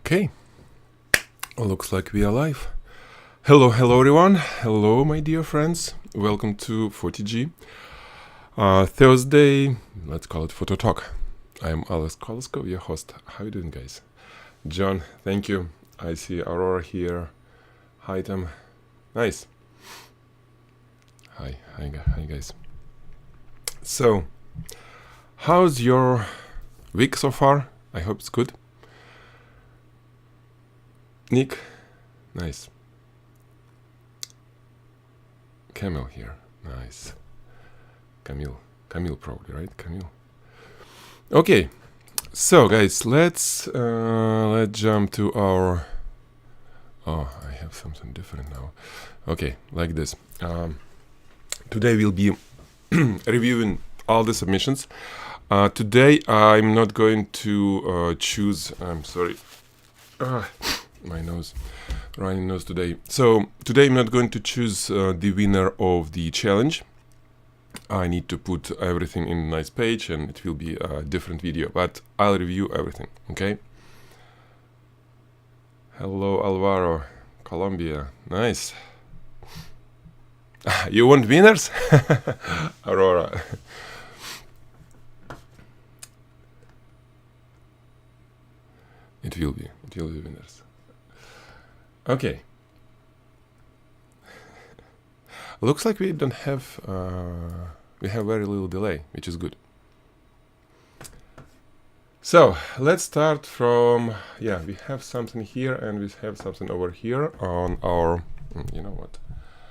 Okay, looks like we are live. Hello everyone. Hello, my dear friends. Welcome to Photigy. Thursday, let's call it Photo Talk. I'm Alex Koloskov, your host. How you doing, guys? John, thank you. I see Aurora here. Hi, Tom. Nice. Hi, guys. So, how's your week so far? I hope it's good. Nick, nice. Camille here, nice. Camille probably, right? Camille. Okay, so guys, let's jump to our. Oh, I have something different now. Okay, like this. Today we'll be reviewing all the submissions. Today I'm not going to choose. I'm sorry. My nose, running nose today. So today I'm not going to choose the winner of the challenge. I need to put everything in a nice page and it will be a different video, but I'll review everything, okay? Hello Alvaro, Colombia, nice. You want winners? Aurora. It will be winners. Okay. Looks like we don't have, we have very little delay, which is good. So let's start from, yeah, we have something here and we have something over here on our, you know what,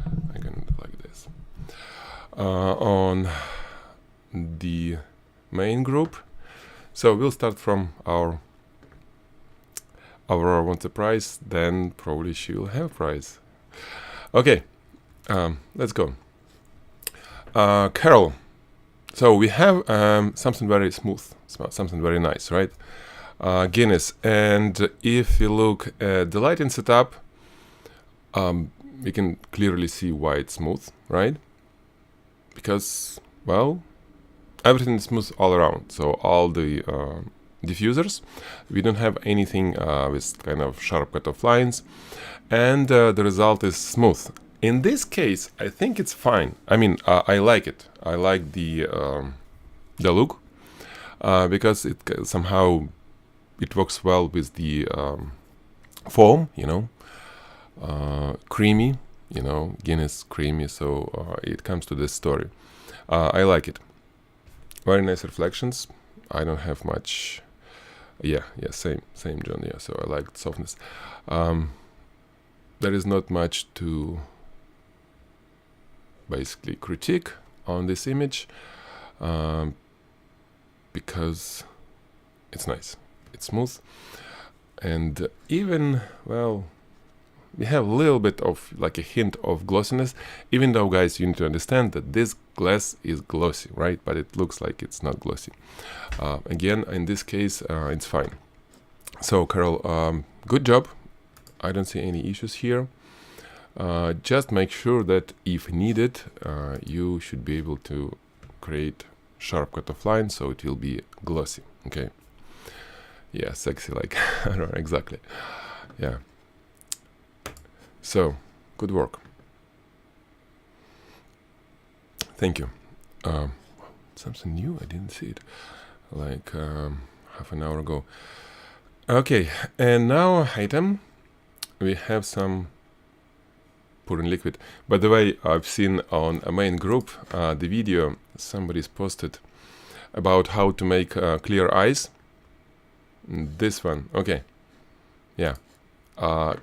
I'm gonna do like this. On the main group. So we'll start from our Aurora wants a prize, then probably she will have a prize. Okay, let's go. Carol, so we have something very smooth, something very nice, right? Guinness, and if you look at the lighting setup, we can clearly see why it's smooth, right? Because, well, everything is smooth all around, so all the diffusers, we don't have anything with kind of sharp cutoff lines, and the result is smooth. In this case, I think it's fine. I mean, I like it. I like the look because it somehow it works well with the foam, you know, creamy, you know, Guinness creamy. So it comes to this story. I like it. Very nice reflections. I don't have much. Yeah, same, John. Yeah, so I like softness. There is not much to basically critique on this image because it's nice, it's smooth, and even, well, we have a little bit of like a hint of glossiness, even though, guys, you need to understand that this glass is glossy, right? But it looks like it's not glossy. Again, in this case, it's fine. So, Carol, good job. I don't see any issues here. Just make sure that if needed, you should be able to create sharp cutoff line, so it will be glossy, okay? Yeah, sexy, like, exactly. Yeah. So, good work. Thank you. Something new, I didn't see it, like half an hour ago. Okay, and now item, we have some pouring liquid. By the way, I've seen on a main group the video somebody's posted about how to make clear eyes. This one, okay, yeah.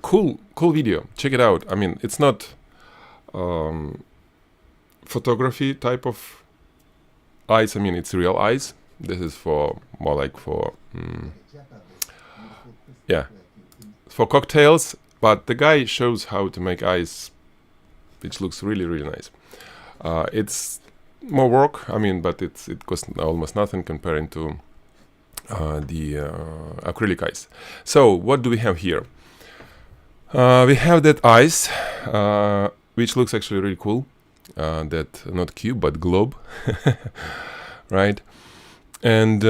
Cool video, check it out. I mean, it's not photography type of eyes. I mean, it's real eyes. This is for more like for yeah, for cocktails, but the guy shows how to make eyes, which looks really nice. It's more work, I mean, but it costs almost nothing comparing to the acrylic eyes. So what do we have here? We have that eyes, which looks actually really cool. That not cube but globe, right? And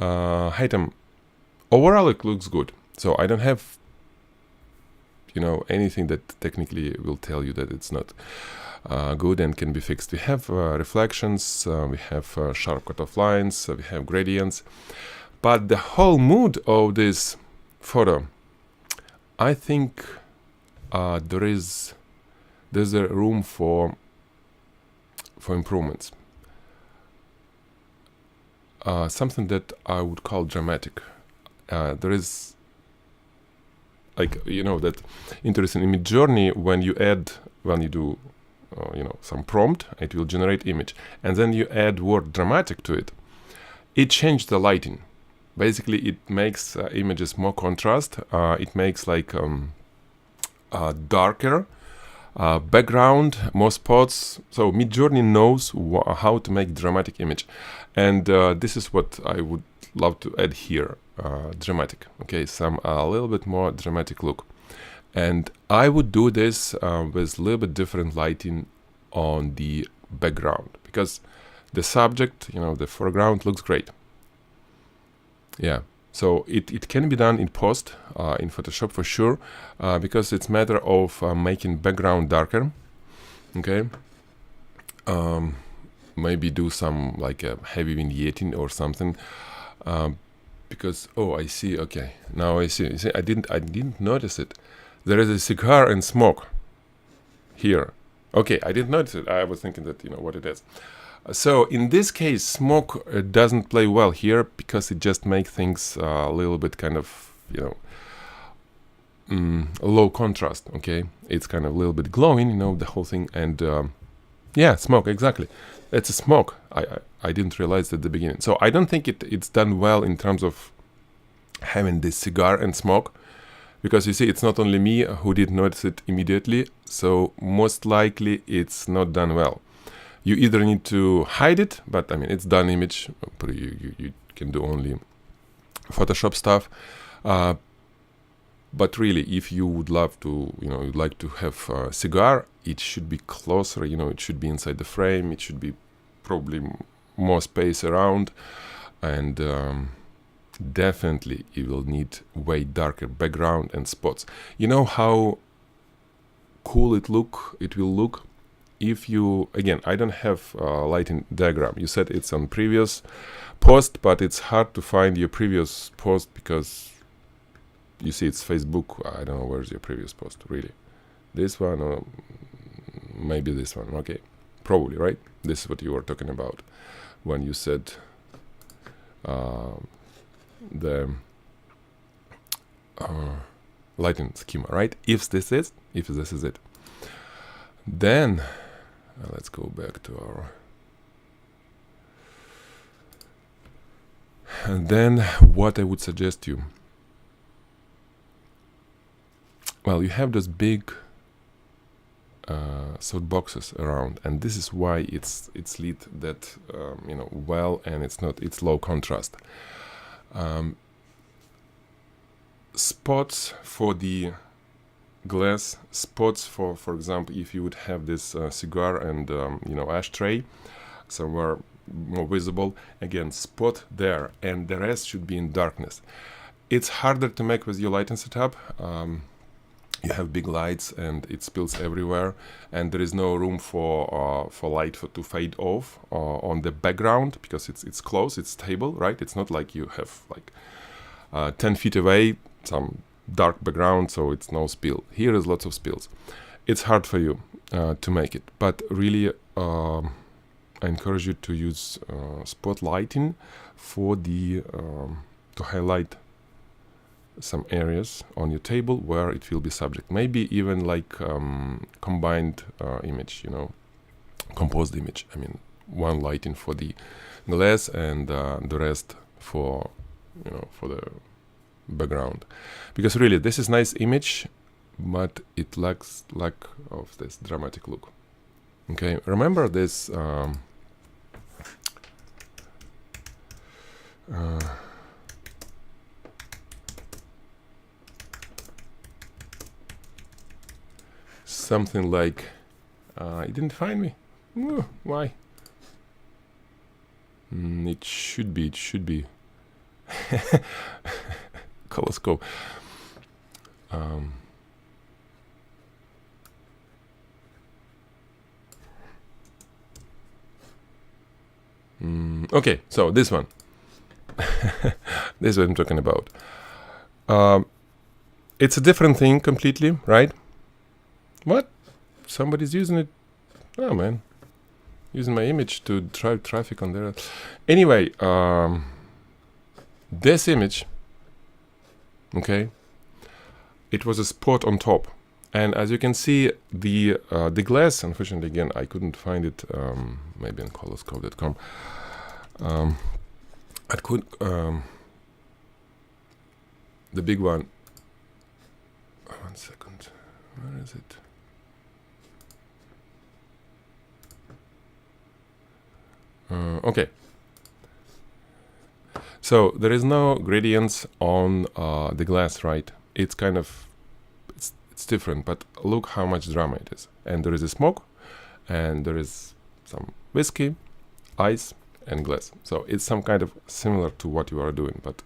item overall it looks good. So I don't have, anything that technically will tell you that it's not good and can be fixed. We have reflections, we have sharp cutoff lines, we have gradients, but the whole mood of this photo, I think there's a room for improvements. Something that I would call dramatic. There is, that interesting image journey when you do some prompt, it will generate image, and then you add word dramatic to it. It changes the lighting. Basically, it makes images more contrast. It makes like darker background, more spots. So Midjourney knows how to make dramatic image, and this is what I would love to add here. Dramatic. Okay, some a little bit more dramatic look. And I would do this with a little bit different lighting on the background, because the subject, the foreground looks great. Yeah, so it can be done in post, in Photoshop for sure, because it's matter of making background darker. Okay, maybe do some like a heavy vignetting or something. Because I see. Okay, now I see. You see, I didn't notice it. There is a cigar and smoke here. Okay, I didn't notice it. I was thinking that what it is. So in this case, smoke doesn't play well here because it just makes things a little bit kind of low contrast. Okay, it's kind of a little bit glowing, the whole thing, and yeah, smoke, exactly. It's a smoke. I didn't realize at the beginning. So I don't think it's done well in terms of having this cigar and smoke, because you see, it's not only me who did notice it immediately. So most likely it's not done well. You either need to hide it, but I mean, it's done image. You can do only Photoshop stuff. But really, if you would love to, you'd like to have a cigar, it should be closer, it should be inside the frame, it should be probably more space around, and definitely it will need way darker background and spots. You know how cool it will look if you, again, I don't have a lighting diagram. You said it's on previous post, but it's hard to find your previous post because you see it's Facebook. I don't know where's your previous post, really. This one or maybe this one. Okay, probably, right? This is what you were talking about when you said the lighting schema, right? If this is it, then let's go back to our. And then what I would suggest you. Well, you have those big soft boxes around, and this is why it's lit that well, and it's low contrast. Spots for the glass, spots for example, if you would have this cigar and ashtray somewhere more visible, again, spot there, and the rest should be in darkness. It's harder to make with your lighting setup. You have big lights and it spills everywhere, and there is no room for light to fade off on the background, because it's close, it's stable, right? It's not like you have like 10 feet away some dark background, so it's no spill. Here is lots of spills. It's hard for you to make it, but really I encourage you to use spot lighting for the to highlight some areas on your table where it will be subject. Maybe even like combined image, composed image. I mean, one lighting for the glass and the rest for the background. Because really, this is nice image, but it lacks of this dramatic look. Okay, remember this. Something like, it didn't find me. Why? It should be. Koloskov. Okay, so this one. This is what I'm talking about. It's a different thing completely, right? What? Somebody's using it. Oh man, using my image to drive traffic on there. Anyway, this image, okay, it was a spot on top, and as you can see, the glass. Unfortunately, again, I couldn't find it. Maybe on Koloskov.com. I could the big one. 1 second. Where is it? Okay. So there is no gradients on the glass, right? It's kind of it's different, but look how much drama it is. And there is a smoke, and there is some whiskey, ice, and glass. So it's some kind of similar to what you are doing, but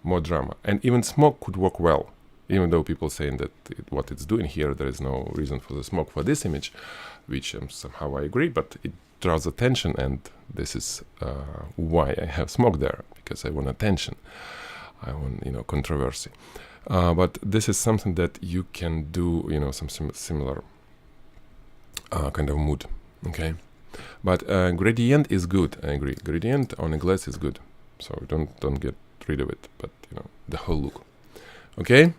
more drama. And even smoke could work well, even though people saying that what it's doing here, there is no reason for the smoke for this image, which somehow I agree, but it draws attention, and this is why I have smoke there, because I want attention. I want, controversy. But this is something that you can do, some similar kind of mood, okay? But gradient is good, I agree. Gradient on a glass is good, so don't get rid of it, but the whole look. Okay,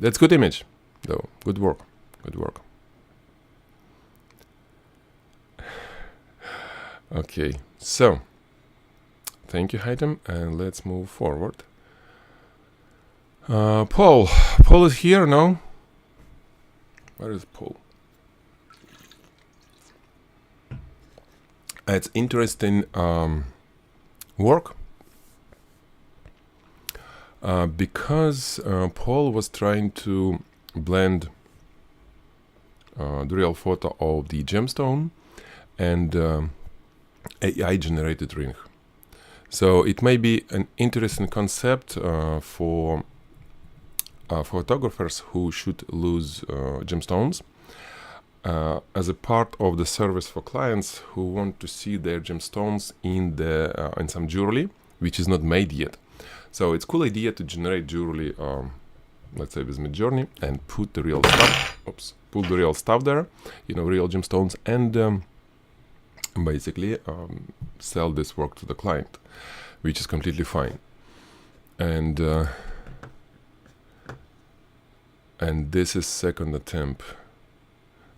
that's good image, though. Good work, good work. Okay, so thank you, Haitham, and let's move forward. Paul is here, no? Where is Paul? It's interesting work because Paul was trying to blend the real photo of the gemstone and AI generated ring. So it may be an interesting concept for photographers who should lose gemstones as a part of the service for clients who want to see their gemstones in some jewelry which is not made yet. So it's a cool idea to generate jewelry, let's say with Midjourney, and put the real stuff. Put the real stuff there, real gemstones, and basically sell this work to the client, which is completely fine. And this is second attempt.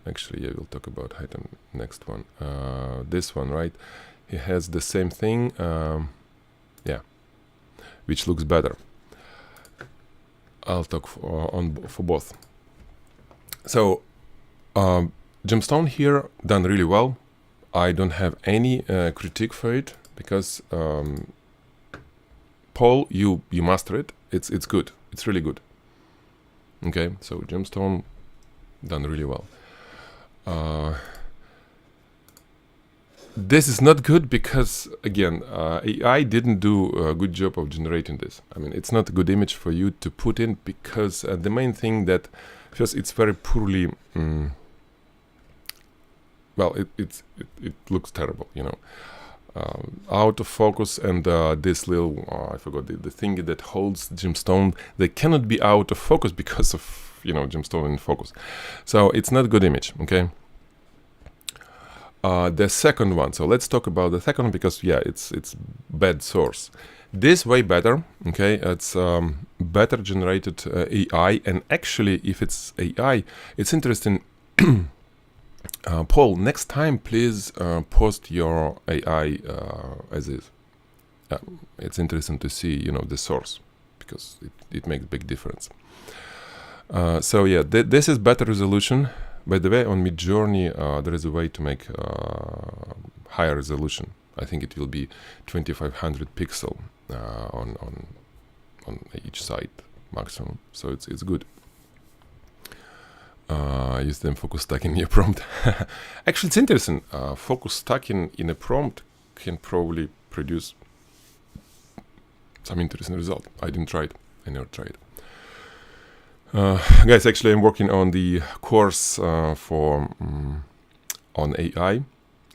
Actually, yeah, we'll talk about Haitham next one. This one, right? He has the same thing, yeah, which looks better. I'll talk for both. So, gemstone here done really well. I don't have any critique for it because Paul, you master it. It's good. It's really good. Okay, so gemstone done really well. This is not good because, again, AI didn't do a good job of generating this. I mean, it's not a good image for you to put in because the main thing that, first, it's very poorly, well, it looks terrible, out of focus, and this little, I forgot, the thing that holds gemstone, they cannot be out of focus because of, gemstone in focus. So it's not a good image, okay? The second one, so let's talk about the second one because, yeah, it's bad source. This way better, okay? It's better generated AI, and actually, if it's AI, it's interesting. Paul, next time, please post your AI as is. It's interesting to see, the source, because it makes a big difference. So yeah, this is better resolution. By the way, on Midjourney, there is a way to make higher resolution. I think it will be 2500 pixel on each side maximum. So it's good. Use them focus stacking in your prompt. Actually, it's interesting. Focus stacking in a prompt can probably produce some interesting result. I didn't try it. I never tried it. Guys, actually, I'm working on the course on AI.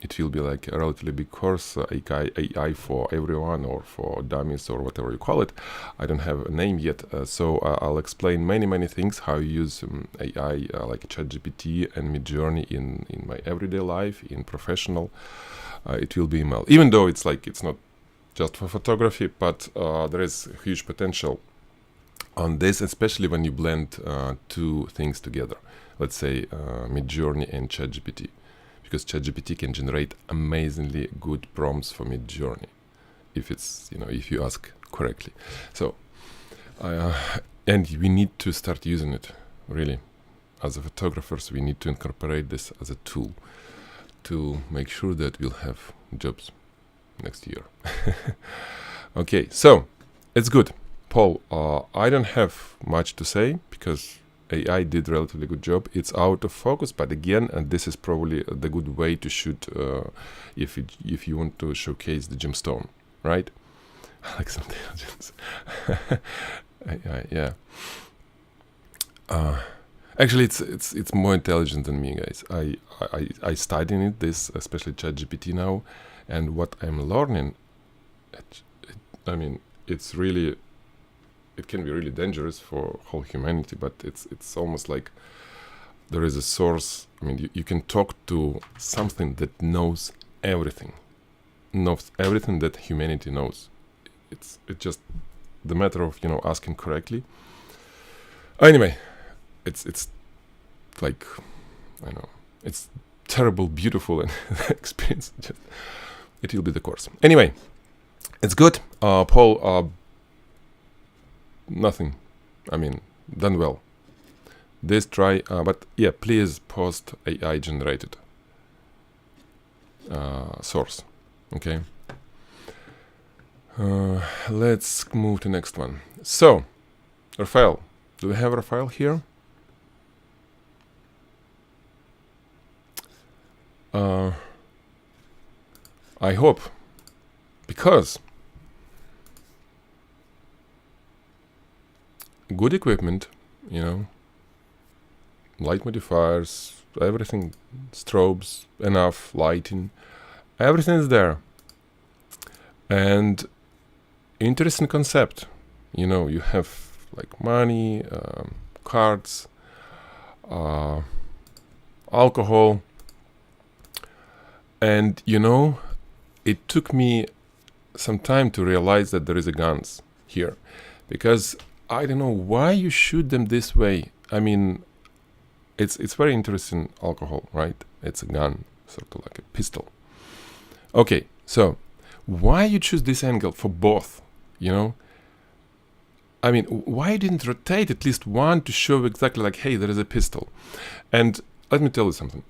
It will be like a relatively big course, AI for everyone, or for dummies, or whatever you call it. I don't have a name yet, so I'll explain many things, how you use AI like ChatGPT and Midjourney in my everyday life, in professional. It will be email, even though it's not just for photography, but there is huge potential on this, especially when you blend two things together. Let's say Midjourney and ChatGPT, because ChatGPT can generate amazingly good prompts for Midjourney if it's if you ask correctly. So and we need to start using it, really. As a photographers, we need to incorporate this as a tool to make sure that we'll have jobs next year. Okay, so it's good. Paul, I don't have much to say because AI did a relatively good job. It's out of focus, but again, and this is probably the good way to shoot if you want to showcase the gemstone, right? Alex intelligence. Yeah. Actually, it's more intelligent than me, guys. I studied this, especially ChatGPT now, and what I'm learning, it's really. It can be really dangerous for whole humanity, but it's almost like there is a source. You can talk to something that knows everything that humanity knows. It's just the matter of asking correctly. Anyway, it's like, I know, it's terrible, beautiful, and experience. It will be the course. Anyway, it's good, Paul. Nothing. Done well. This try, but yeah, please post AI generated source. Okay. Let's move to next one. So, Raphael, do we have Raphael here? I hope, because good equipment, light modifiers, everything, strobes, enough lighting, everything is there. And interesting concept, you have like money, cards, alcohol, and it took me some time to realize that there is a guns here, because I don't know why you shoot them this way. It's very interesting alcohol, right? It's a gun, sort of like a pistol. Okay, so why you choose this angle for both? Why you didn't rotate at least one to show exactly like, hey, there is a pistol? And let me tell you something.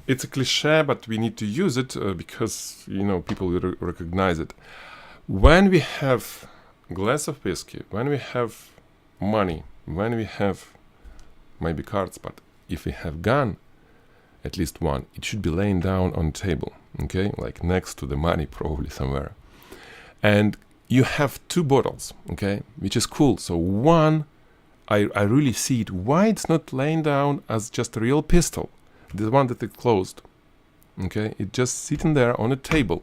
It's a cliche, but we need to use it because people will recognize it. When we have glass of whiskey, when we have money, when we have maybe cards, but if we have gun, at least one, it should be laying down on the table, okay, like next to the money, probably somewhere. And you have two bottles, okay, which is cool. So one, I really see it, why it's not laying down as just a real pistol, the one that it closed, okay, it just sitting there on a table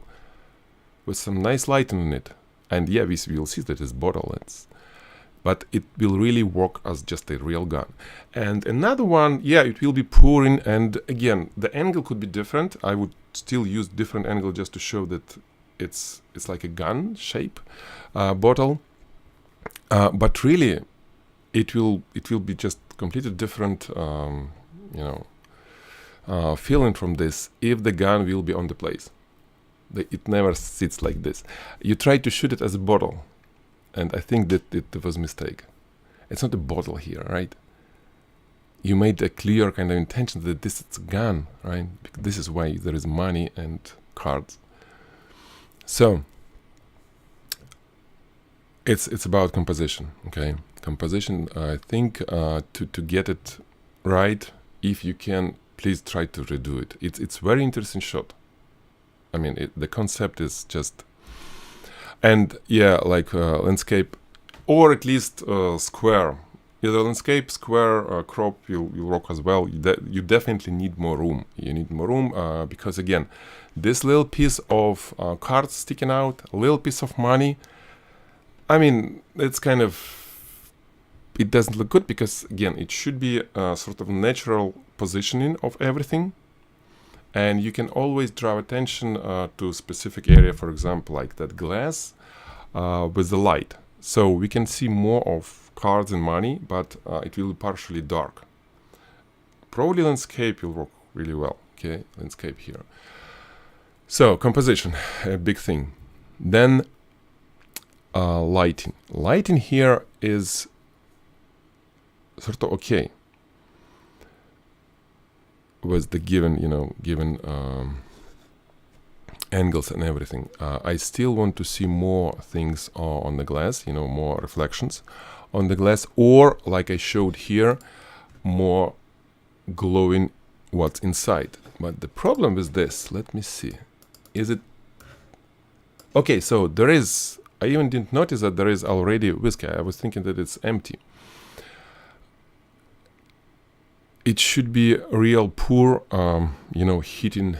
with some nice lighting in it. And yeah, we will see that it's bottle, but it will really work as just a real gun. And another one, yeah, it will be pouring, and again, the angle could be different. I would still use different angle just to show that it's like a gun shape bottle. But really, it will be just completely different, feeling from this if the gun will be on the place. It never sits like this. You try to shoot it as a bottle, and I think that it was a mistake. It's not a bottle here, right? You made a clear kind of intention that this is a gun, right? This is why there is money and cards. So it's about composition, okay? Composition, I think to get it right, if you can, please try to redo it. It's very interesting shot. The concept is just, and yeah, like landscape, or at least square. either landscape, square, crop will work as well. You definitely need more room. You need more room because, again, this little piece of cards sticking out, a little piece of money, I mean, it's kind of, it doesn't look good because, again, it should be a sort of natural positioning of everything. And you can always draw attention to a specific area, for example, like that glass with the light. So we can see more of cards and money, but it will be partially dark. Probably landscape will work really well. Okay, landscape here. So composition, a big thing. Then lighting. Lighting here is sort of okay with the given angles and everything. I still want to see more things on the glass, more reflections on the glass, or like I showed here, more glowing what's inside. But the problem with this, let me see, is it okay? So there is, I even didn't notice that there is already whiskey. I was thinking that it's empty. It should be real pour, heating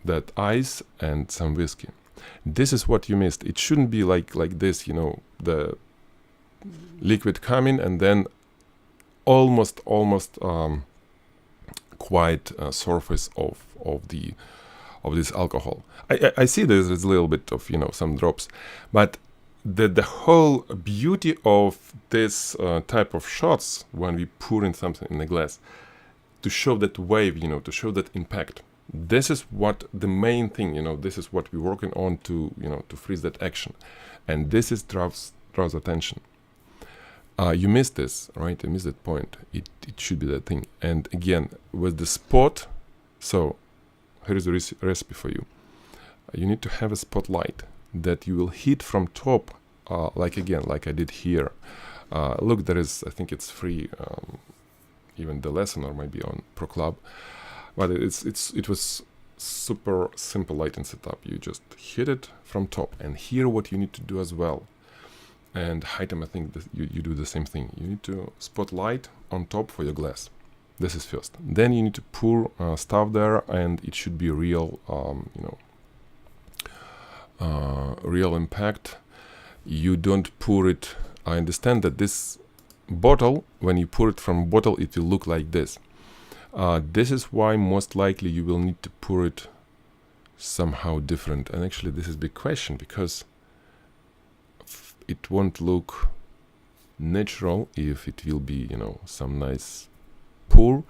that ice and some whiskey. This is what you missed. It shouldn't be like this, the liquid coming and then almost quiet surface of this alcohol. I see there's a little bit of some drops, but the whole beauty of this type of shots when we pour in something in the glass to show that wave, to show that impact. This is what the main thing, this is what we're working on to freeze that action, and this is draws attention. You missed this, right? You missed that point. It should be that thing. And again, with the spot, so here is a recipe for you. You need to have a spotlight that you will hit from top, like I did here. Look, there is, I think it's free, even the lesson, or maybe on Pro Club. But it was super simple lighting setup. You just hit it from top, and here what you need to do as well. And Hitem, I think that you do the same thing. You need to spotlight on top for your glass. This is first. Then you need to pour stuff there, and it should be real, real impact. You don't pour it. I understand that this bottle, when you pour it from bottle, it will look like this. This is why most likely you will need to pour it somehow different. And actually, this is a big question because it won't look natural if it will be, some nice pour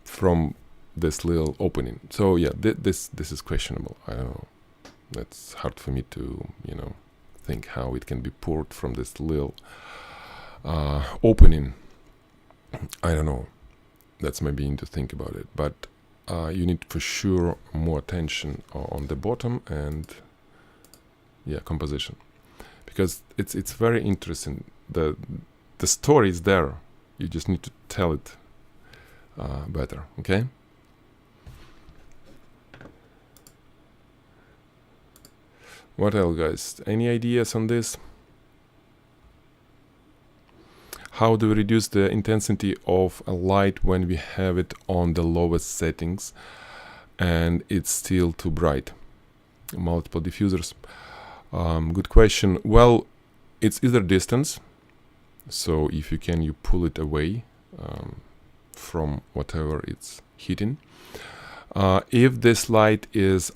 from this little opening. So yeah, this is questionable. I don't know. That's hard for me to, think how it can be poured from this little opening. I don't know. That's maybe need to think about it. But you need for sure more attention on the bottom and composition. Because it's very interesting. The story is there. You just need to tell it better. Okay. What else, guys? Any ideas on this? How do we reduce the intensity of a light when we have it on the lowest settings and it's still too bright? Multiple diffusers. Good question. Well, it's either distance, so if you can, you pull it away from whatever it's hitting. If this light is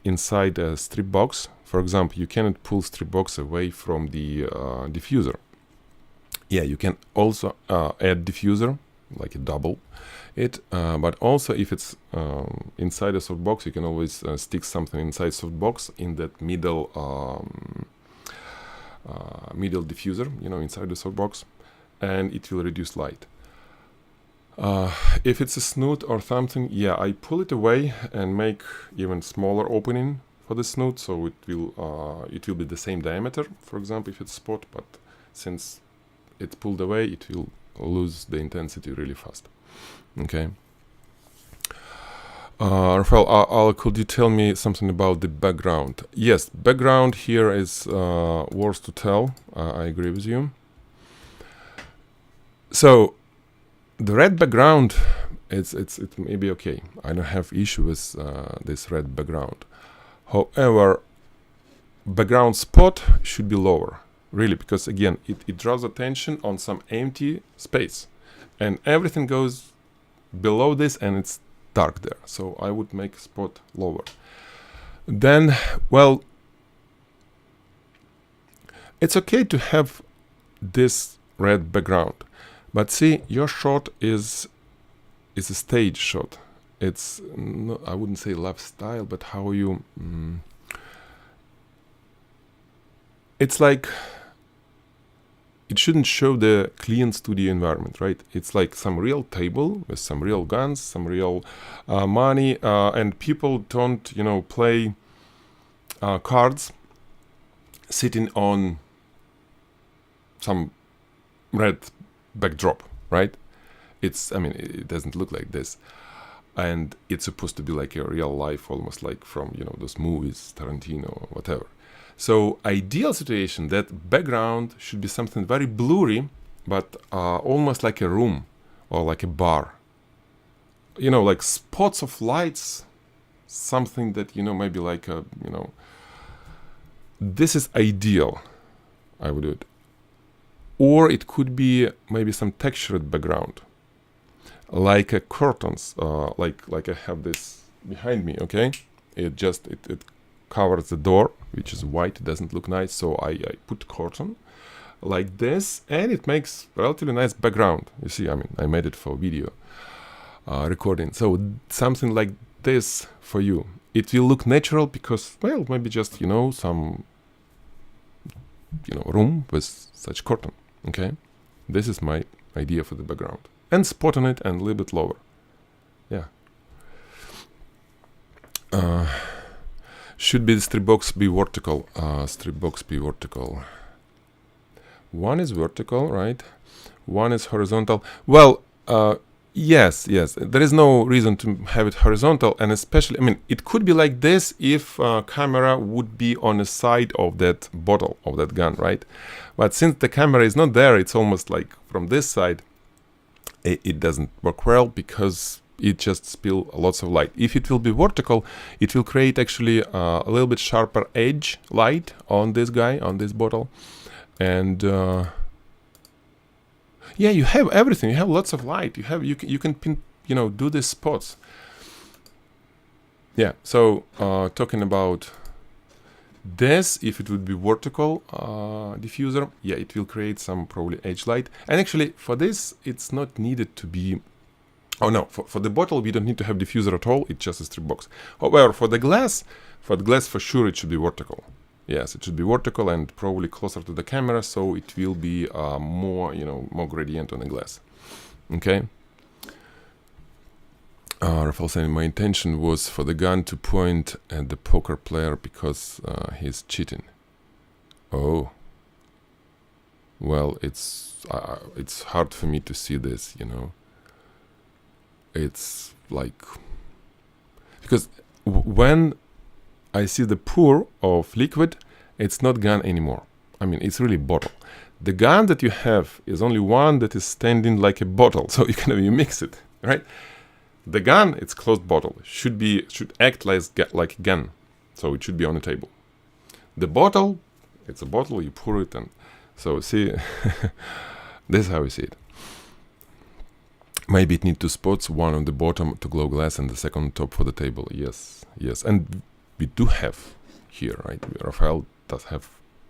inside a strip box, for example, you cannot pull strip box away from the diffuser. Yeah, you can also add diffuser, like a double it, but also if it's inside a softbox, you can always stick something inside softbox in that middle diffuser, inside the softbox, and it will reduce light. If it's a snoot or something, I pull it away and make even smaller opening for the snoot, so it will be the same diameter, for example, if it's spot, but since it's pulled away, it will lose the intensity really fast. Okay. Rafael, could you tell me something about the background? Yes, background here is worth to tell. I agree with you. So the red background, it may be okay. I don't have issue with this red background. However, background spot should be lower, really, because again, it draws attention on some empty space, and everything goes below this, and it's dark there. So I would make spot lower. Then, well, it's okay to have this red background, but see, your shot is a stage shot. It's no, I wouldn't say lifestyle, but how you it's like it shouldn't show the clean studio environment, right? It's like some real table with some real guns, some real money, and people don't, play cards sitting on some red backdrop, right? It doesn't look like this. And it's supposed to be like a real life, almost like from, those movies, Tarantino or whatever. So ideal situation, that background should be something very blurry, but almost like a room or like a bar. Like spots of lights, something that, maybe like a, this is ideal, I would do it. Or it could be maybe some textured background, like a curtains, like I have this behind me, okay? It covers the door, which is white, it doesn't look nice, so I put curtain like this, and it makes relatively nice background. You see, I made it for video recording. So something like this for you. It will look natural because, well, maybe just, some, room with such curtain, okay? This is my idea for the background. And spot on it and a little bit lower. Yeah. Should be the strip box be vertical? Strip box be vertical. One is vertical, right? One is horizontal. Well, yes. There is no reason to have it horizontal, and especially, it could be like this if camera would be on the side of that bottle, of that gun, right? But since the camera is not there, it's almost like from this side. It doesn't work well because it just spills lots of light. If it will be vertical, it will create actually a little bit sharper edge light on this guy, on this bottle. And yeah, you have everything. You have lots of light. You can pin, do these spots. Yeah. So talking about this, if it would be vertical diffuser, yeah, it will create some probably edge light. And actually for this, it's not needed to be, oh no, for the bottle, we don't need to have diffuser at all. It's just a strip box. However, for the glass for sure it should be vertical. Yes, it should be vertical and probably closer to the camera, so it will be more, more gradient on the glass. Okay. Rafael saying, my intention was for the gun to point at the poker player because he's cheating. Oh. Well, it's hard for me to see this, It's like... Because when I see the pour of liquid, it's not gun anymore. It's really bottle. The gun that you have is only one that is standing like a bottle, so you mix it, right? The gun, it's closed bottle. Should act like a gun, so it should be on the table. The bottle, it's a bottle. You pour it, and so see, this is how we see it. Maybe it needs two spots: one on the bottom to glow glass, and the second on top for the table. Yes, and we do have here, right? Rafael does have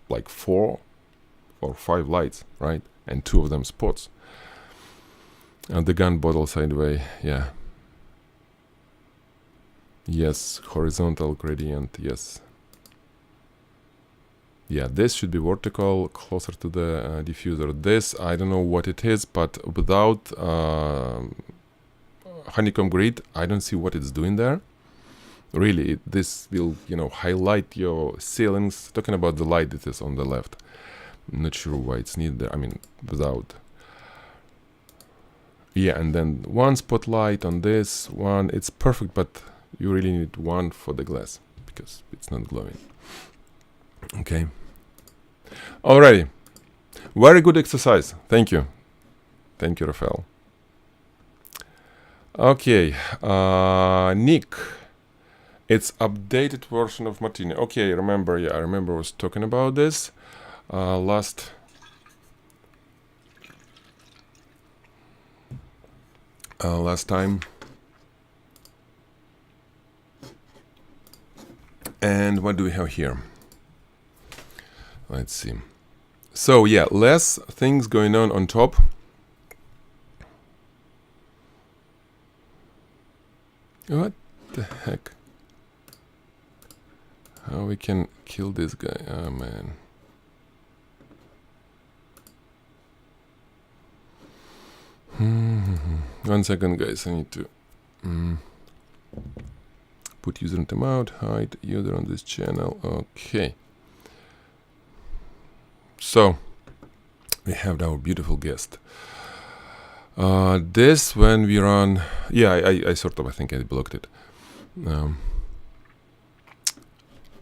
like 4 or 5 lights, right, and 2 of them spots. And the gun bottle sideway, yeah. Yes, horizontal gradient, yes. Yeah, this should be vertical, closer to the diffuser. This, I don't know what it is, but without honeycomb grid, I don't see what it's doing there. Really, this will, highlight your ceilings. Talking about the light that is on the left. I'm not sure why it's needed there. Without. Yeah, and then one spotlight on this one. It's perfect, but you really need one for the glass because it's not glowing. Okay. Alrighty. Very good exercise. Thank you. Thank you, Rafael. Okay, Nick. It's updated version of Martini. Okay, remember, yeah, I remember I was talking about this last time. And what do we have here? Let's see. So yeah, less things going on top. What the heck? How we can kill this guy? Oh man. One second, guys. I need to put user in timeout, hide user on this channel. Okay. So we have our beautiful guest. This when we run, yeah, I sort of, I think I blocked it.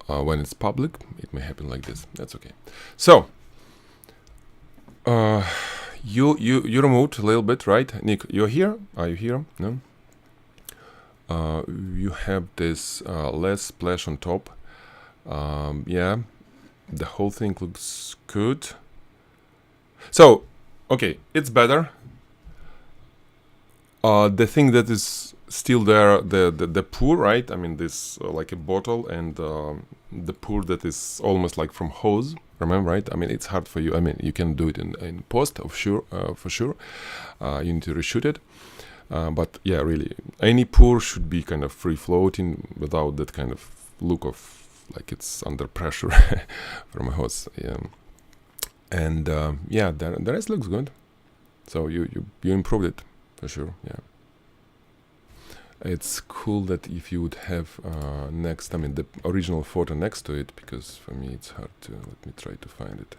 When it's public, it may happen like this. That's okay. So you removed a little bit, right? Nick, you're here? Are you here? No. You have this less splash on top. Yeah, the whole thing looks good. So, okay, it's better. The thing that is still there, the pour, right? I mean, this like a bottle, and the pour that is almost like from hose. Remember, right? I mean, it's hard for you. I mean, you can do it in post, for sure. You need to reshoot it. But yeah, really, any pour should be kind of free floating without that kind of look of like it's under pressure from a hose. Yeah. And yeah, the rest looks good. So you improved it for sure. Yeah. It's cool that if you would have next, I mean, the original photo next to it, because for me it's hard to, let me try to find it.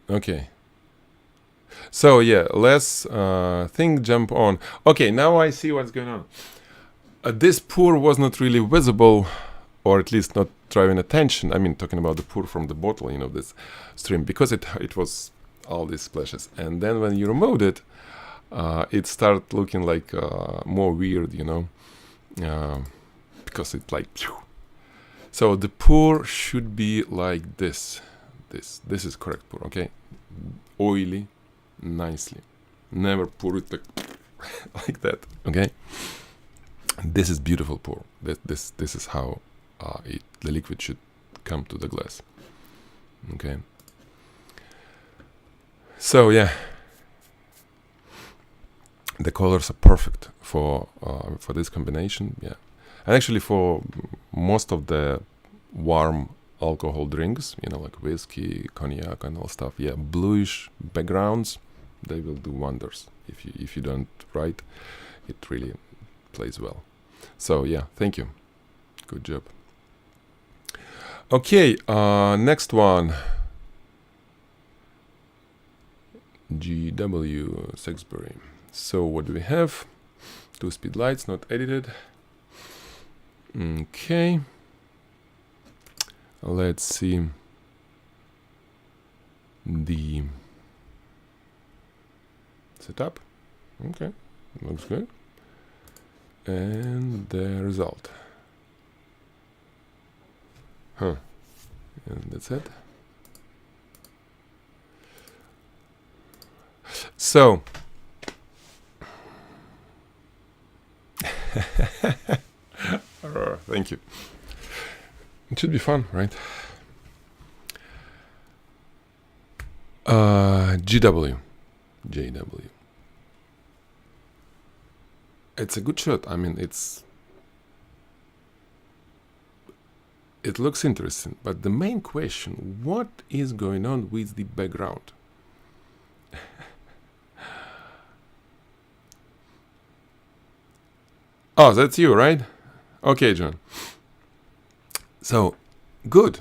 Okay. So yeah, less thing jump on. Okay, now I see what's going on. This pour was not really visible, or at least not driving attention. I mean, talking about the pour from the bottle, you know, this stream, because it was all these splashes. And then when you removed it, it started looking like more weird, you know, because it's like, phew. So the pour should be like this. This is correct pour, okay? Oily, nicely. Never pour it like that, okay? This is beautiful pour. This is how the liquid should come to the glass, okay? So yeah. The colors are perfect for this combination, yeah. And actually for most of the warm alcohol drinks, you know, like whiskey, cognac and all stuff, yeah, bluish backgrounds, they will do wonders. If you don't write, it really plays well. So yeah, thank you. Good job. Okay, next one. GW Sexbury. So what do we have? 2-speed lights, not edited. Okay. Let's see the setup. Okay, looks good. And the result. And that's it. So thank you. It should be fun, right? JW. It's a good shot. I mean, it looks interesting, but the main question, what is going on with the background? Oh, that's you, right? Okay, John. So, good.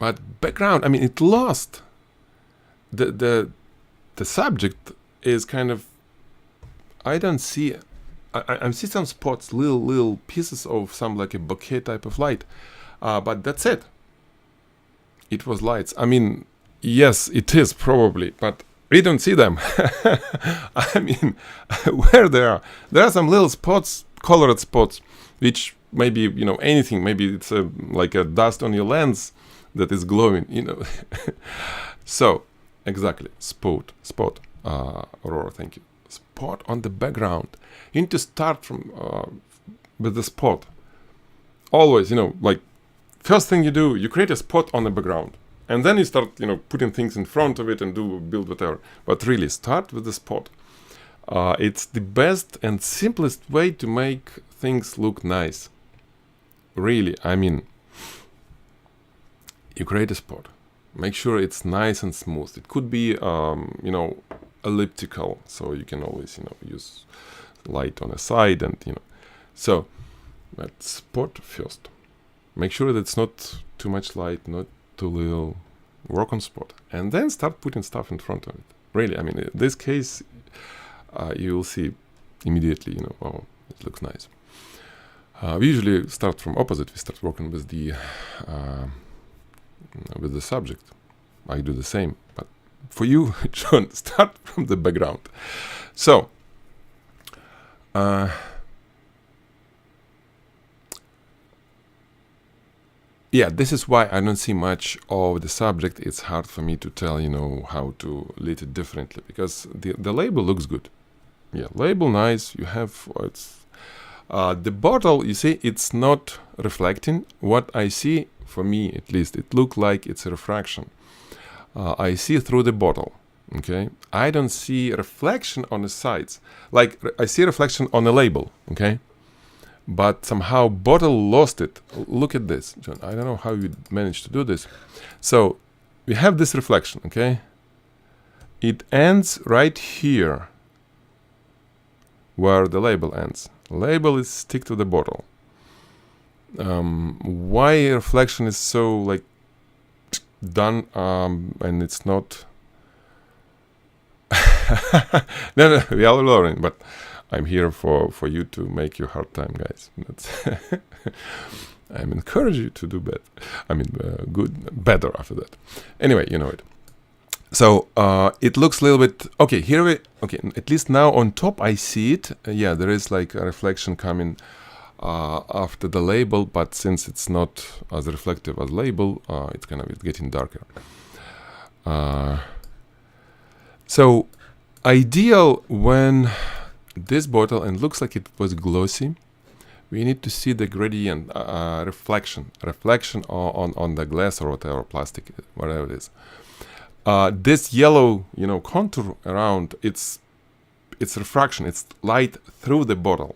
But background, I mean, it lost. The subject is kind of, I don't see, I see some spots, little pieces of some like a bouquet type of light. But that's it. It was lights. I mean, yes, it is probably, but We don't see them. I mean, where there are some little spots, colored spots, which maybe, anything, maybe it's like a dust on your lens that is glowing, So, exactly, spot, Aurora, thank you. Spot on the background. You need to start from with the spot. Always, like, first thing you do, you create a spot on the background. And then you start, putting things in front of it and build whatever. But really, start with the spot. It's the best and simplest way to make things look nice. Really, I mean, you create a spot. Make sure it's nice and smooth. It could be, elliptical, so you can always, use light on a side and, So, let's spot first. Make sure that it's not too much light, not too little. Work on spot. And then start putting stuff in front of it. Really, I mean, in this case, you will see immediately, oh, it looks nice. We usually start from opposite. We start working with the subject. I do the same, but for you, John, start from the background. So, yeah, this is why I don't see much of the subject. It's hard for me to tell, how to lit it differently, because the label looks good. Yeah, label nice. You have the bottle. You see, it's not reflecting. What I see, for me at least, it looks like it's a refraction. I see through the bottle. Okay, I don't see reflection on the sides. Like I see reflection on the label. Okay. But somehow bottle lost it. Look at this, John. I don't know how you managed to do this. So we have this reflection, okay? It ends right here where the label ends. Label is stick to the bottle. Why reflection is so like done and it's not no, we are learning, but I'm here for you to make your hard time, guys. I'm encourage you to do better. I mean, better after that. Anyway, you know it. So it looks a little bit okay. At least now on top I see it. Yeah, there is like a reflection coming after the label, but since it's not as reflective as label, it's getting darker. So ideal when this bottle and looks like it was glossy, we need to see the gradient reflection on the glass or whatever, plastic, whatever it is. This yellow contour around, it's refraction, it's light through the bottle.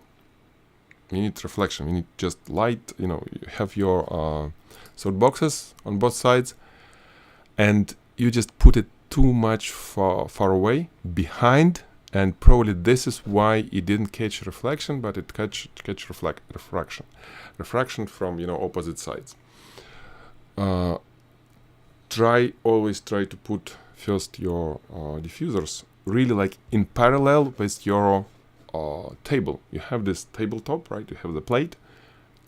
You need reflection, you need just light. You have your sort boxes on both sides, and you just put it too much far away behind. And probably this is why it didn't catch reflection, but it catch refraction from opposite sides. Always try to put first your diffusers really like in parallel with your table. You have this tabletop, right? You have the plate.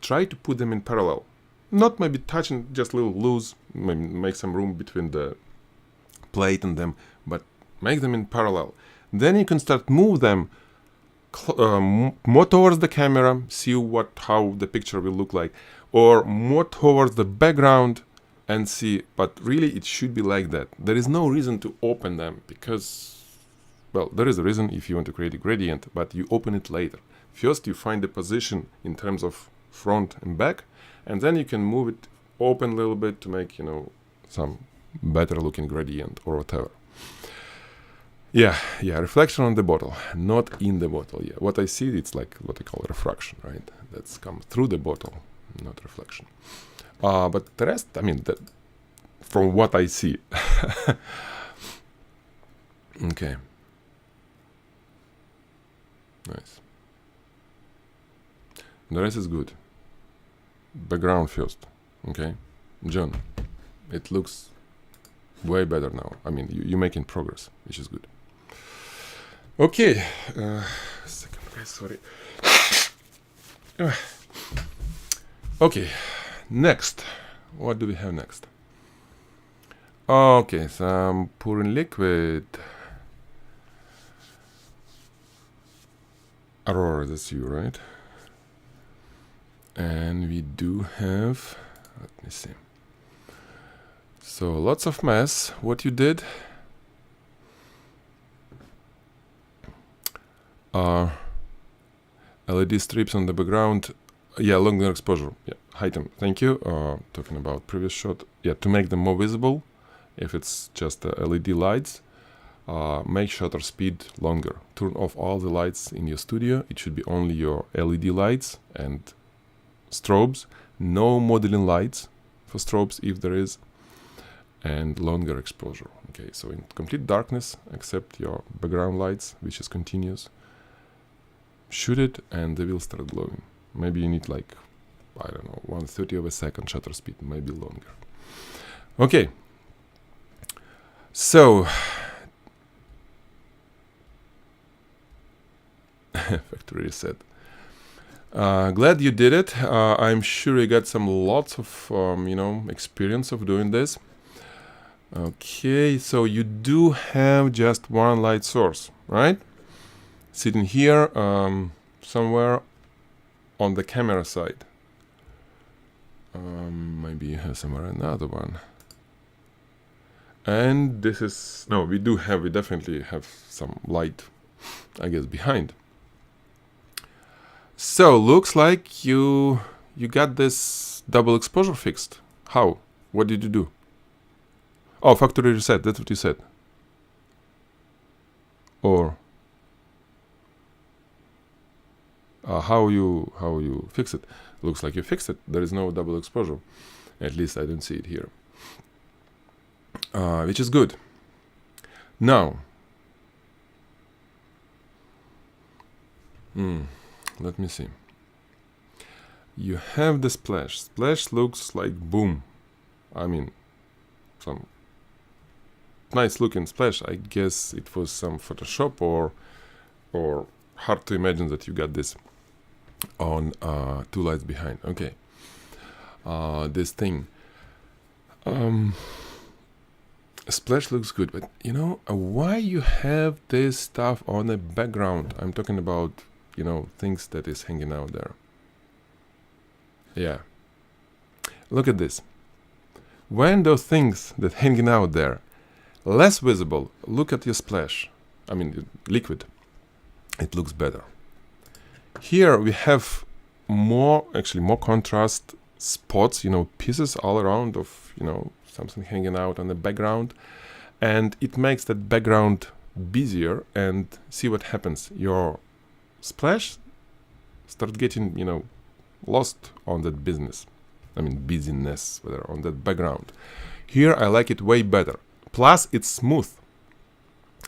Try to put them in parallel, not maybe touching, just a little loose. Maybe make some room between the plate and them, but make them in parallel. Then you can start move them more towards the camera, see how the picture will look like, or more towards the background and see. But really, it should be like that. There is no reason to open them because, well, there is a reason if you want to create a gradient, but you open it later. First, you find the position in terms of front and back, and then you can move it open a little bit to make some better looking gradient or whatever. Yeah, reflection on the bottle, not in the bottle. Yeah, what I see, it's like what I call refraction, right? That's come through the bottle, not reflection. But the rest, I mean, from what I see. Okay. Nice. The rest is good. Background first, okay? John, it looks way better now. I mean, you're making progress, which is good. Okay, second guys, sorry. Okay, next. What do we have next? Okay, some pouring liquid. Aurora, that's you, right? And we do have, let me see. So lots of mess. What you did are LED strips on the background. Yeah, longer exposure. Yeah, height them. Thank you. Talking about previous shot. Yeah, to make them more visible. If it's just LED lights, make shutter speed longer. Turn off all the lights in your studio. It should be only your LED lights and strobes. No modeling lights for strobes if there is. And longer exposure. Okay, so in complete darkness, except your background lights, which is continuous. Shoot it and they will start glowing. Maybe you need like, I don't know, 1/30 of a second shutter speed, maybe longer. Okay. So, factory reset. Glad you did it. I'm sure you got lots of, experience of doing this. Okay, so you do have just one light source, right? Sitting here somewhere on the camera side. Maybe you have somewhere another one. And this is, no, we definitely have some light, I guess, behind. So, looks like you got this double exposure fixed. How? What did you do? Oh, factory reset, that's what you said. Or how you fix it? Looks like you fixed it. There is no double exposure. At least I don't see it here. Which is good. Now, let me see. You have the splash. Splash looks like boom. I mean, some nice looking splash. I guess it was some Photoshop or hard to imagine that you got this on two lights behind. Okay, this thing. Splash looks good, but why you have this stuff on the background? I'm talking about things that is hanging out there. Yeah, look at this. When those things that hanging out there less visible, look at your splash. I mean, liquid. It looks better. Here we have more contrast spots, pieces all around of, something hanging out on the background. And it makes that background busier, and see what happens. Your splash start getting, lost on that busyness, whether on that background. Here I like it way better. Plus, it's smooth.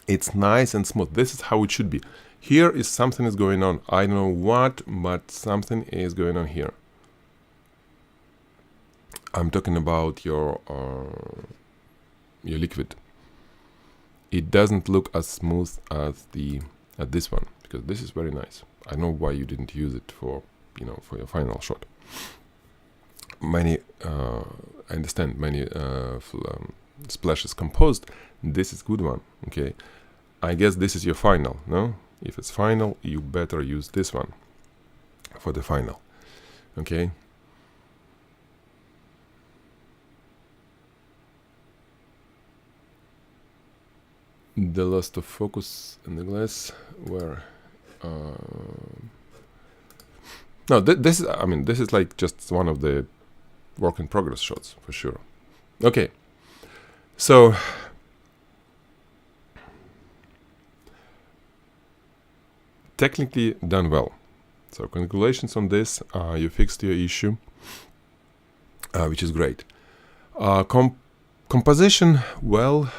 It's nice and smooth. This is how it should be. Here is something is going on. I don't know what, but something is going on here. I'm talking about your liquid. It doesn't look as smooth as this one, because this is very nice. I know why you didn't use it for your final shot. I understand many splashes composed. This is good one. Okay, I guess this is your final. No, if it's final, you better use this one for the final. Okay. The loss of focus in the glass. Where? No, this is like just one of the work in progress shots for sure. Okay, so technically done well. So congratulations on this. You fixed your issue, which is great. Composition, well,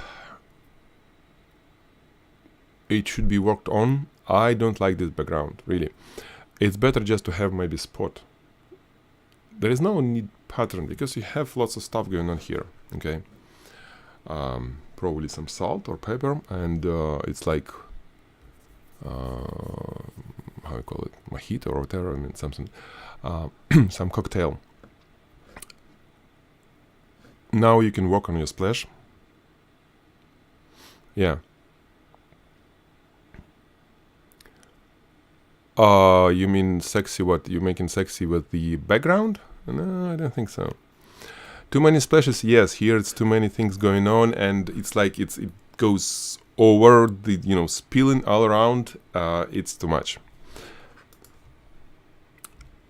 it should be worked on. I don't like this background, really. It's better just to have maybe spot. There is no need pattern, because you have lots of stuff going on here. Okay, probably some salt or pepper, and it's like how you call it, mojito or whatever. Something, some cocktail. Now you can work on your splash. Yeah. You mean sexy? What you making sexy with the background? No, I don't think so. Too many splashes? Yes, here it's too many things going on, and it's like it goes over the spilling all around. It's too much.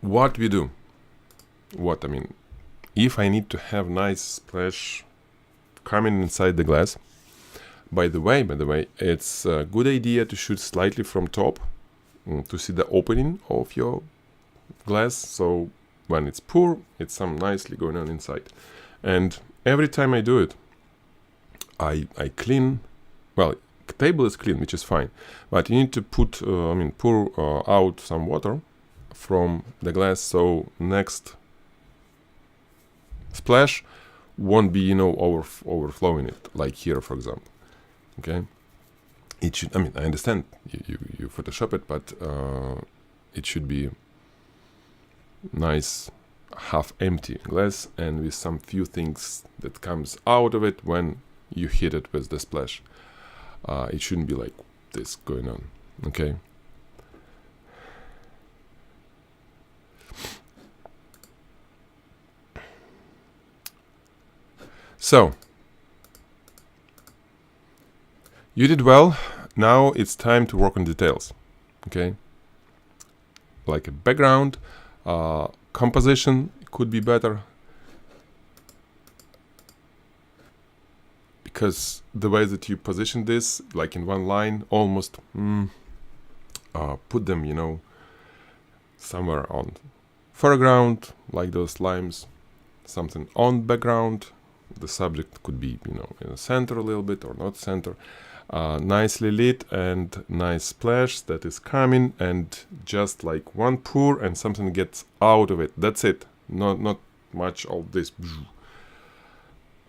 What we do? What I mean, if I need to have nice splash coming inside the glass. By the way, it's a good idea to shoot slightly from top to see the opening of your glass. So when it's pour, it's some nicely going on inside. And every time I do it, I clean. Well, the table is clean, which is fine. But you need to put, pour out some water from the glass, so next splash won't be overflowing it, like here, for example. Okay, it should. I mean, I understand you Photoshop it, but it should be nice, half empty glass, and with some few things that comes out of it when you hit it with the splash. It shouldn't be like this going on. Okay. So you did well. Now it's time to work on details. Okay, like a background, composition could be better, because the way that you position this, like in one line, almost put them, somewhere on foreground, like those lines, something on background. The subject could be, in the center a little bit or not center. Nicely lit and nice splash that is coming, and just like one pour and something gets out of it. That's it. Not much of this.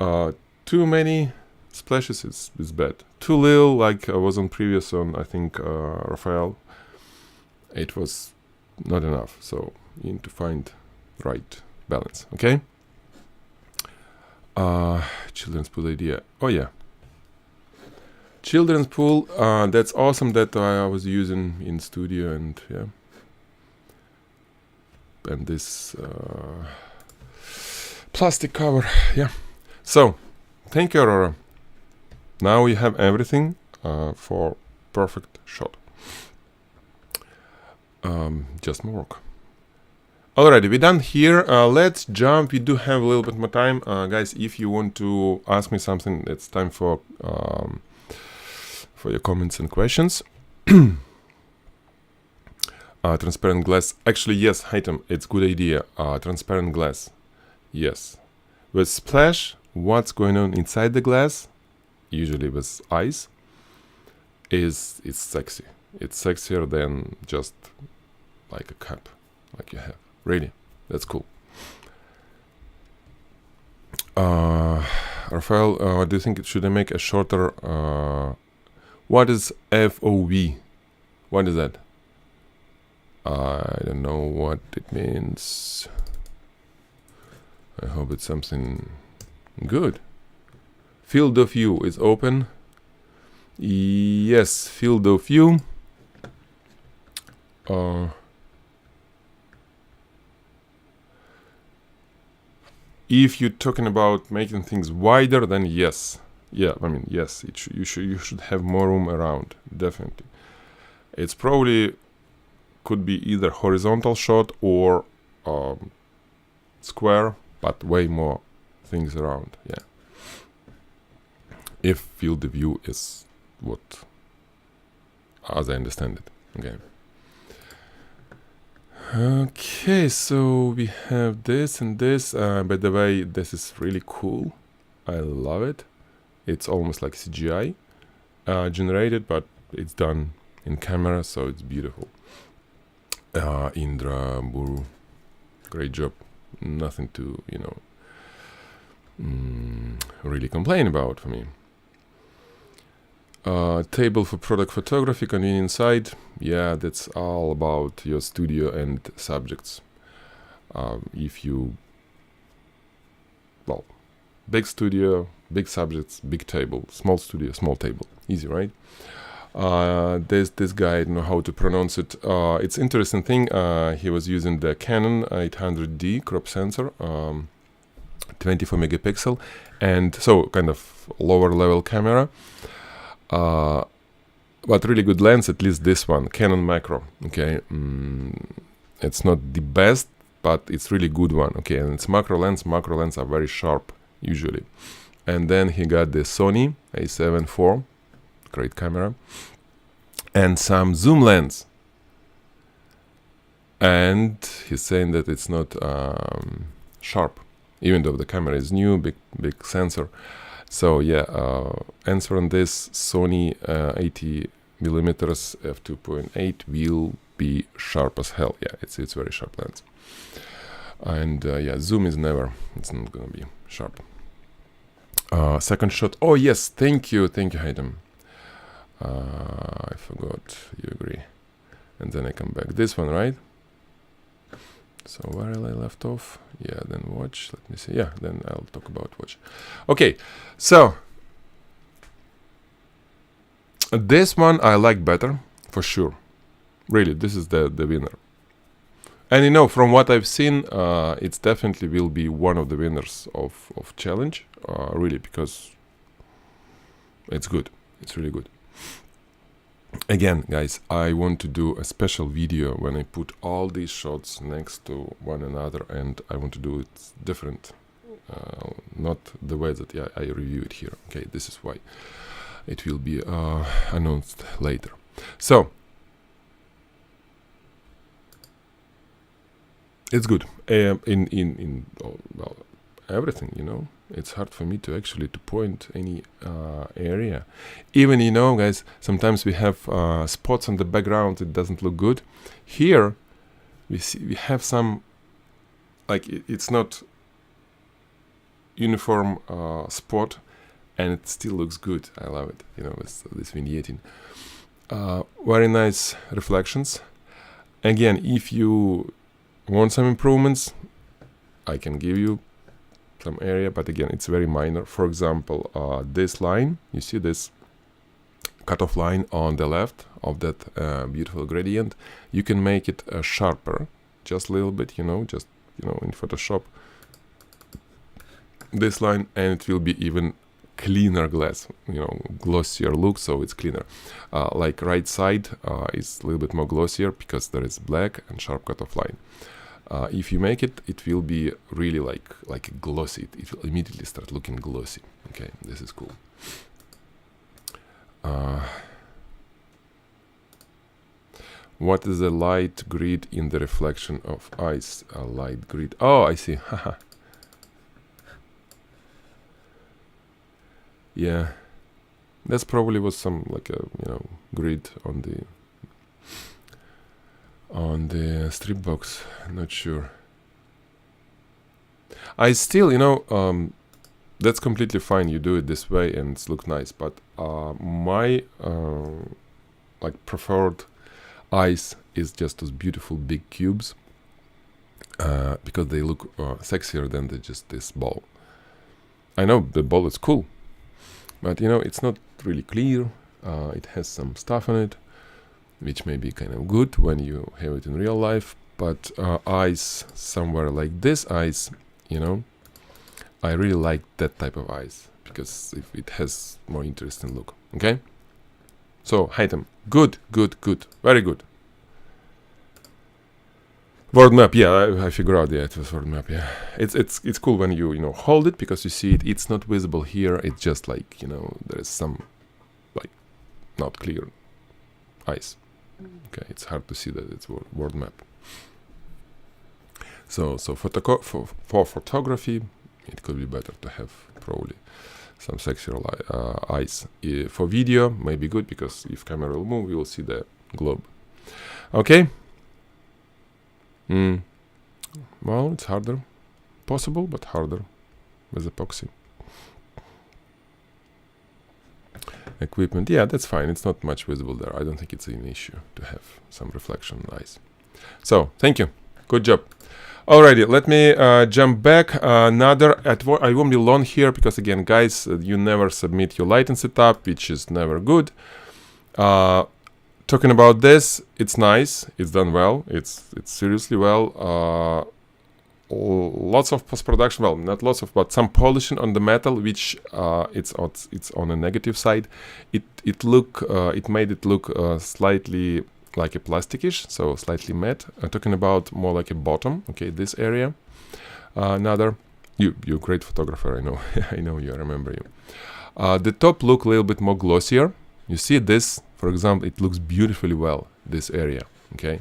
Too many splashes is bad. Too little, like I was on previous on, I think, Raphael. It was not enough. So you need to find right balance. Okay. Children's pool idea. Oh yeah. Children's pool, that's awesome that I was using in studio, and yeah. And this plastic cover, yeah. So, thank you, Aurora. Now we have everything for perfect shot. Just more work. Alrighty, we're done here. Let's jump. We do have a little bit more time. Guys, if you want to ask me something, it's time for your comments and questions. Transparent glass. Actually, yes, Hitam, it's good idea. Transparent glass. Yes. With splash, what's going on inside the glass, usually with ice, it's sexy. It's sexier than just like a cup, like you have. Really, that's cool. Raphael, do you think should I make a shorter? What is FOV? What is that? I don't know what it means. I hope it's something good. Field of view is open. Yes, field of view. If you're talking about making things wider, then yes. Yeah, I mean, yes, you should have more room around, definitely. It's probably could be either horizontal shot or square, but way more things around, yeah. If field of view is what, as I understand it, okay. Okay, so we have this and this. By the way, this is really cool. I love it. It's almost like CGI generated, but it's done in camera, so it's beautiful. Indra, Buru, great job. Nothing to, really complain about for me. Table for product photography, convenient site. Yeah, that's all about your studio and subjects. If you, big studio, big subjects, big table, small studio, small table. Easy, right? This guy, I don't know how to pronounce it. It's interesting thing. He was using the Canon 800D crop sensor, 24 megapixel, and so kind of lower level camera. But really good lens, at least this one, Canon Macro. Okay, it's not the best, but it's really good one. Okay, and it's macro lens. Macro lens are very sharp usually. And then he got the Sony A7 IV, great camera, and some zoom lens. And he's saying that it's not sharp, even though the camera is new, big sensor. So yeah, answer on this: Sony 80 millimeters f2.8 will be sharp as hell. Yeah, it's very sharp lens. And yeah, zoom is never. It's not gonna be sharp. Second shot. Oh yes, thank you, Hayden. I forgot. You agree? And then I come back. This one, right? So where I left off? Yeah, then watch. Let me see. Yeah, then I'll talk about watch. Okay, so this one I like better for sure. Really, this is the winner. And you know, from what I've seen, it's definitely will be one of the winners of challenge. Really, because it's good. It's really good. Again, guys, I want to do a special video when I put all these shots next to one another, and I want to do it different, not the way that I review it here. Okay, this is why it will be announced later. So it's good in well, everything, you know. It's hard for me to actually point any area. Even, you know, guys, sometimes we have spots on the background. It doesn't look good. Here, we have some, like it's not uniform spot, and it still looks good. I love it. You know, this vignetting. Very nice reflections. Again, if you want some improvements, I can give you some area, but again, it's very minor. For example, this line, you see this cutoff line on the left of that beautiful gradient, you can make it sharper, just a little bit, you know, just, you know, in Photoshop, this line, and it will be even cleaner glass, you know, glossier look, so it's cleaner. Like right side is a little bit more glossier because there is black and sharp cutoff line. If you make it, it will be really like glossy. It will immediately start looking glossy. Okay, this is cool. What is the light grid in the reflection of ice? A light grid. Oh, I see. Haha. Yeah, that's probably was some like a, you know, grid on the strip box. Not sure. I still, you know, that's completely fine. You do it this way and it's look nice. But my like preferred ice is just those beautiful big cubes because they look sexier than just this ball. I know the ball is cool, but you know, it's not really clear. It has some stuff on it, which may be kind of good when you have it in real life, but ice somewhere like this ice, you know, I really like that type of ice because if it has more interesting look. Okay, so item, good, very good. World map, yeah, I figure out, yeah, it was world map, yeah. It's cool when you know, hold it because you see it. It's not visible here. It's just like, you know, there is some like not clear ice. Okay, it's hard to see that it's world map. So for photography, it could be better to have probably some sexier eyes. For video, maybe good because if camera will move, you will see the globe. Okay. Well, it's harder, possible, but harder with epoxy. Equipment, yeah, that's fine. It's not much visible there. I don't think it's an issue to have some reflection eyes. So, thank you. Good job. Alrighty, let me jump back. I won't be long here because, again, guys, you never submit your lighting setup, which is never good. Talking about this, it's nice. It's done well. It's seriously well. Lots of post-production. Well, not lots of, but some polishing on the metal, which it's on a negative side. It made it look slightly like a plasticish, so slightly matte. I'm talking about more like a bottom. Okay, this area. Another. You're a great photographer. I know. I know you. I remember you. The top look a little bit more glossier. You see this, for example, it looks beautifully well, this area, okay?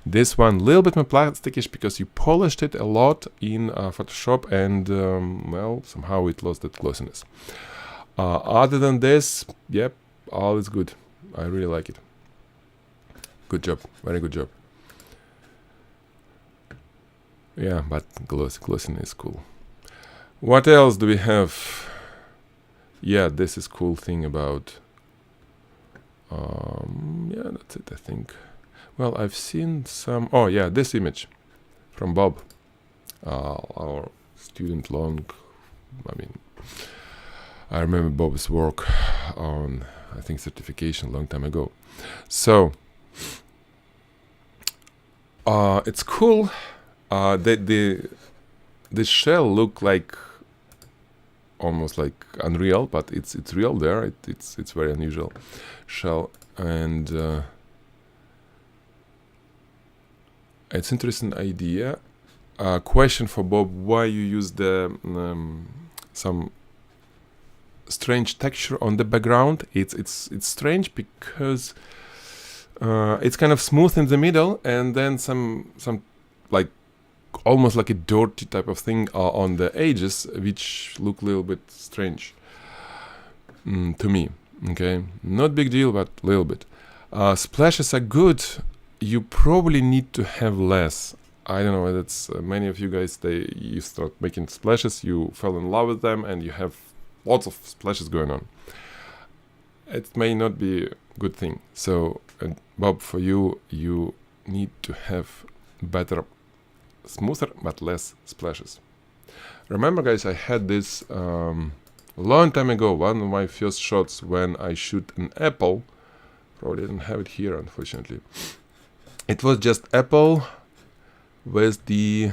This one, a little bit more plasticish because you polished it a lot in Photoshop and, well, somehow it lost that glossiness. Other than this, yep, all is good. I really like it. Good job, very good job. Yeah, but glossiness is cool. What else do we have? Yeah, this is cool thing about... yeah, that's it, I think. Well, I've seen some... Oh, yeah, this image from Bob, our student long... I mean, I remember Bob's work on, I think, certification a long time ago. So, it's cool. The shell look like almost like unreal, but it's real there. It's very unusual shell, and it's interesting idea. Question for Bob: why you use the some strange texture on the background? It's strange because it's kind of smooth in the middle, and then some like almost like a dirty type of thing on the edges, which look a little bit strange to me. Okay, not big deal, but a little bit. Splashes are good. You probably need to have less. I don't know. That's many of you guys. You start making splashes. You fell in love with them, and you have lots of splashes going on. It may not be a good thing. So, Bob, for you, you need to have better, smoother but less splashes. Remember, guys, I had this a long time ago. One of my first shots when I shoot an apple. Probably didn't have it here, unfortunately. It was just apple with the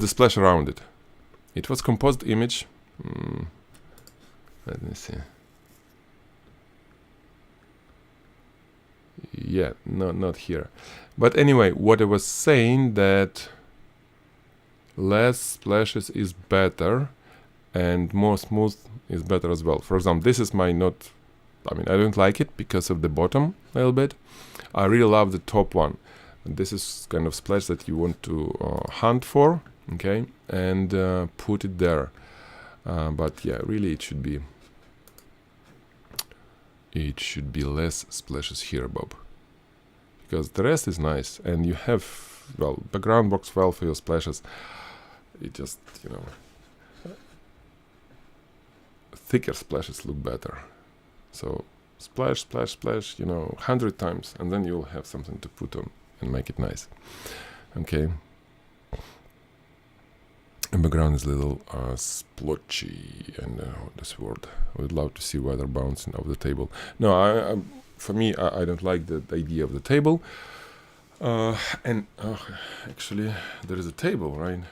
splash around it. It was composite image. Let me see. Yeah, no, not here. But anyway, what I was saying, that less splashes is better and more smooth is better as well. For example, this is my not... I mean, I don't like it because of the bottom a little bit. I really love the top one. And this is kind of splash that you want to hunt for, okay, and put it there. But yeah, really it should be less splashes here, Bob, because the rest is nice, and you have, well, background works well for your splashes. It just, you know, thicker splashes look better. So splash, splash, splash, you know, 100 times, and then you'll have something to put on and make it nice. Okay. The background is a little splotchy, and this word. I would love to see weather bouncing off the table. No, for me, I don't like the idea of the table. And actually, there is a table, right?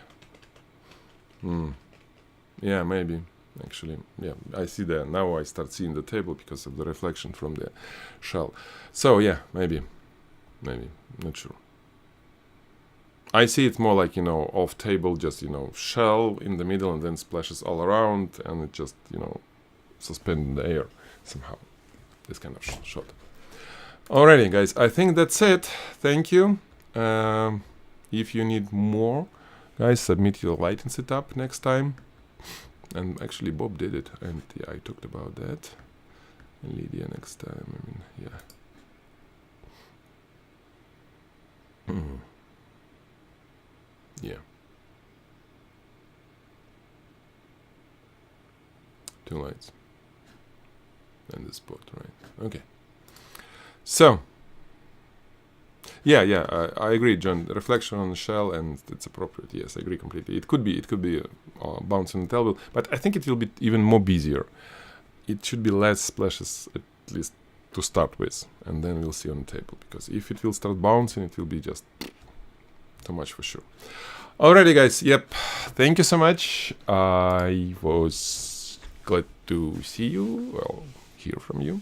Yeah, maybe. Actually, yeah, I see that now. I start seeing the table because of the reflection from the shell. So yeah, maybe, not sure. I see it more like, you know, off table, just, you know, shell in the middle and then splashes all around, and it just, you know, suspended in the air somehow. This kind of shot. Alrighty, guys, I think that's it. Thank you. If you need more, guys, submit your lighting setup next time. And actually, Bob did it, and yeah, I talked about that. And Lydia next time. I mean, yeah. Yeah. 2 lights. And the spot, right? Okay. So. Yeah, I agree, John. The reflection on the shell, and it's appropriate. Yes, I agree completely. It could be bouncing on the table, but I think it will be even more busier. It should be less splashes, at least to start with, and then we'll see on the table, because if it will start bouncing, it will be just too much for sure. Alrighty guys, yep, thank you so much. I was glad to see you, well, hear from you,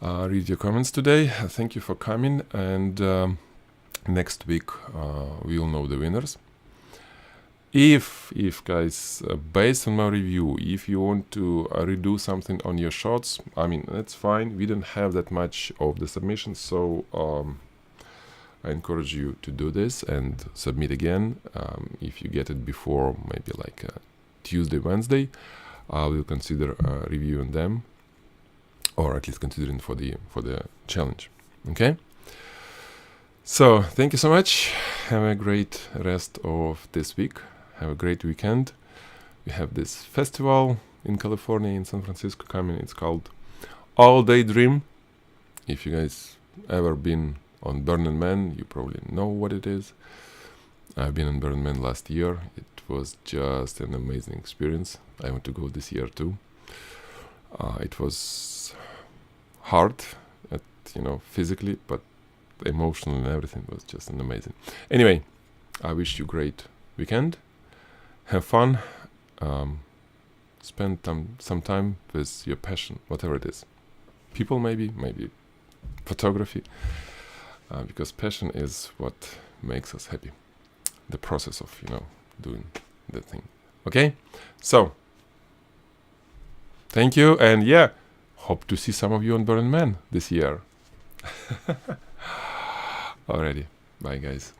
read your comments today. Thank you for coming, and next week we will know the winners. If guys, based on my review, if you want to redo something on your shots, I mean, that's fine. We don't have that much of the submissions, so I encourage you to do this and submit again. If you get it before maybe like Tuesday, Wednesday, I will consider reviewing them, or at least considering for the challenge. Okay. So thank you so much. Have a great rest of this week. Have a great weekend. We have this festival in California, in San Francisco coming. It's called All Day Dream. If you guys ever been on Burning Man, you probably know what it is. I've been on Burning Man last year. It was just an amazing experience. I want to go this year too. It was hard, physically, but emotional and everything was just an amazing. Anyway, I wish you a great weekend. Have fun. Spend some time with your passion, whatever it is. People, maybe photography, because passion is what makes us happy. The process of doing the thing. Okay, so thank you, and yeah, hope to see some of you on Burning Man this year. Alrighty, bye guys.